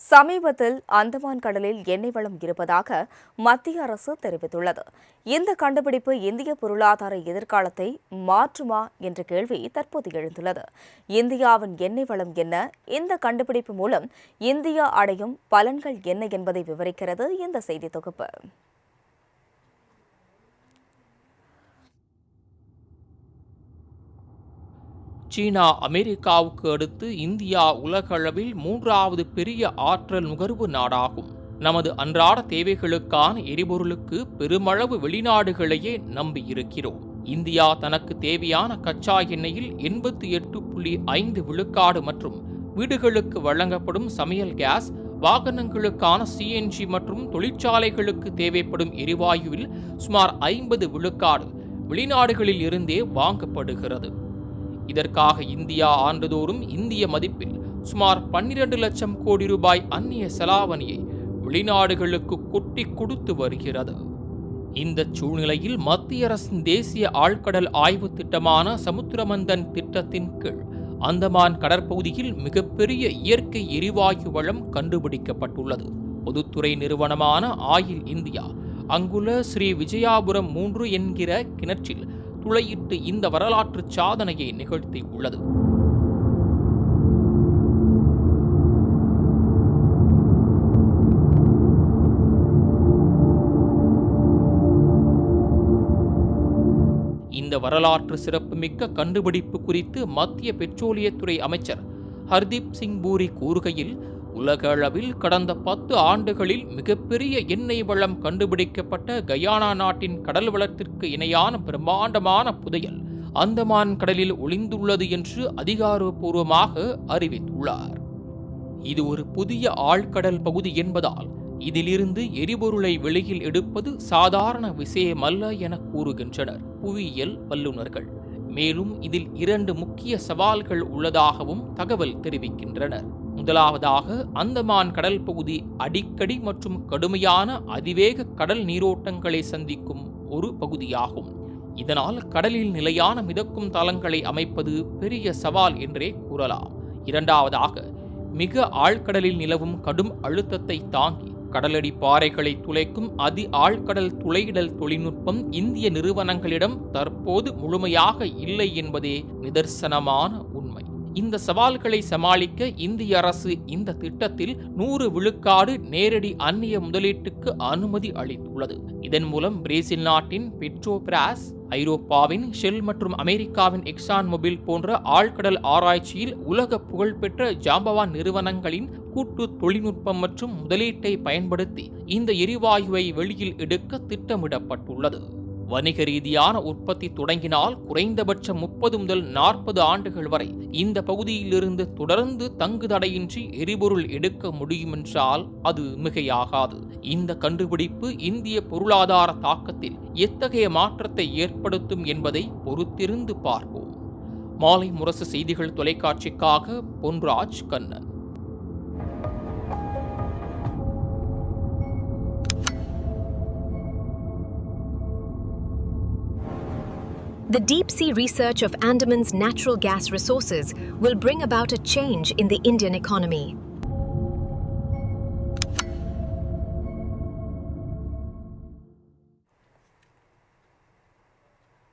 சமீபத்தில் அந்தமான் கடலில் எண்ணெய் வளம் இருப்பதாக மத்திய அரசு தெரிவித்துள்ளது. இந்த கண்டுபிடிப்பு இந்திய பொருளாதார எதிர்காலத்தை மாற்றுமா என்ற கேள்வி தற்போது எழுந்துள்ளது. இந்தியாவின் எண்ணெய் வளம் என்ன, இந்த கண்டுபிடிப்பு மூலம் இந்தியா அடையும் பலன்கள் என்ன என்பதை விவரிக்கிறது இந்த செய்தி தொகுப்பு. சீனா, அமெரிக்காவுக்கு அடுத்து இந்தியா உலகளவில் 3வது பெரிய ஆற்றல் நுகர்வு நாடாகும். நமது அன்றாட தேவைகளுக்கான எரிபொருளுக்கு பெருமளவு வெளிநாடுகளையே நம்பியிருக்கிறோம். இந்தியா தனக்கு தேவையான கச்சா எண்ணெயில் 88.5 விழுக்காடு மற்றும் வீடுகளுக்கு வழங்கப்படும் சமையல் கேஸ், வாகனங்களுக்கான சிஎன்ஜி மற்றும் தொழிற்சாலைகளுக்கு தேவைப்படும் எரிவாயுவில் சுமார் 50 விழுக்காடு வெளிநாடுகளில் இருந்தே வாங்கப்படுகிறது. இதற்காக இந்தியா ஆண்டுதோறும் இந்திய மதிப்பில் சுமார் 12 லட்சம் கோடி ரூபாய் அந்நிய செலாவணியை வெளிநாடுகளுக்கு கொட்டி கொடுத்து வருகிறது. இந்த சூழ்நிலையில் மத்திய அரசின் தேசிய ஆழ்கடல் ஆய்வு திட்டமான சமுத்திரமந்தன் திட்டத்தின் கீழ் அந்தமான் கடற்பகுதியில் மிகப்பெரிய இயற்கை எரிவாயு வளம் கண்டுபிடிக்கப்பட்டுள்ளது. பொதுத்துறை நிறுவனமான ஆயில் இந்தியா அங்குள்ள ஸ்ரீ விஜயாபுரம் 3 என்கிற கிணற்றில் துளையிட்டு இந்த வரலாற்று சாதனையை நிகழ்த்தியுள்ளது. இந்த வரலாற்று சிறப்புமிக்க கண்டுபிடிப்பு குறித்து மத்திய பெட்ரோலியத்துறை அமைச்சர் ஹர்தீப் சிங் பூரி கூறுகையில், உலக அளவில் கடந்த 10 ஆண்டுகளில் மிகப்பெரிய எண்ணெய் வளம் கண்டுபிடிக்கப்பட்ட கயானா நாட்டின் கடல் வளத்திற்கு இணையான பிரம்மாண்டமான புதையல் அந்தமான் கடலில் ஒளிந்துள்ளது என்று அதிகாரப்பூர்வமாக அறிவித்துள்ளார். இது ஒரு புதிய ஆழ்கடல் பகுதி என்பதால் இதிலிருந்து எரிபொருளை வெளியில் எடுப்பது சாதாரண விஷயமல்ல என கூறுகின்றனர் புவியியல் வல்லுநர்கள். மேலும் இதில் 2 முக்கிய சவால்கள் உள்ளதாகவும் தகவல் தெரிவிக்கின்றனர். முதலாவதாக, அந்தமான் கடல் பகுதி அடிக்கடி மற்றும் கடுமையான அதிவேக கடல் நீரோட்டங்களை சந்திக்கும் ஒரு பகுதியாகும். இதனால் கடலில் நிலையான மிதக்கும் தளங்களை அமைப்பது பெரிய சவால் என்றே கூறலாம். இரண்டாவதாக, மிக ஆழ்கடலில் நிலவும் கடும் அழுத்தத்தை தாங்கி கடலடி பாறைகளை துளைக்கும் அதி ஆழ்கடல் துளையிடல் தொழில்நுட்பம் இந்திய நிறுவனங்களிடம் தற்போது முழுமையாக இல்லை என்பதே நிதர்சனமான உண்மை. இந்த சவால்களை சமாளிக்க இந்திய அரசு இந்த திட்டத்தில் 100 விழுக்காடு நேரடி அந்நிய முதலீட்டுக்கு அனுமதி அளித்துள்ளது. இதன் மூலம் பிரேசில் நாட்டின் பெட்ரோபிராஸ், ஐரோப்பாவின் ஷெல் மற்றும் அமெரிக்காவின் எக்ஸான் மொபில் போன்ற ஆழ்கடல் ஆராய்ச்சியில் உலக புகழ்பெற்ற ஜாம்பவான் நிறுவனங்களின் கூட்டு தொழில்நுட்பம் மற்றும் முதலீட்டை பயன்படுத்தி இந்த எரிவாயுவை வெளியில் எடுக்க திட்டமிடப்பட்டுள்ளது. வணிக ரீதியான உற்பத்தி தொடங்கினால் குறைந்தபட்சம் 30 முதல் 40 ஆண்டுகள் வரை இந்த பகுதியிலிருந்து தொடர்ந்து தங்குதடையின்றி எரிபொருள் எடுக்க முடியுமென்றால் அது மிகையாகாது. இந்த கண்டுபிடிப்பு இந்திய பொருளாதார தாக்கத்தில் எத்தகைய மாற்றத்தை ஏற்படுத்தும் என்பதை பொறுத்திருந்து பார்ப்போம். மாலை முரசு செய்திகள் தொலைக்காட்சிக்காக Ponraj Kannan. The deep-sea research of Andaman's natural gas resources will bring about a change in the Indian economy.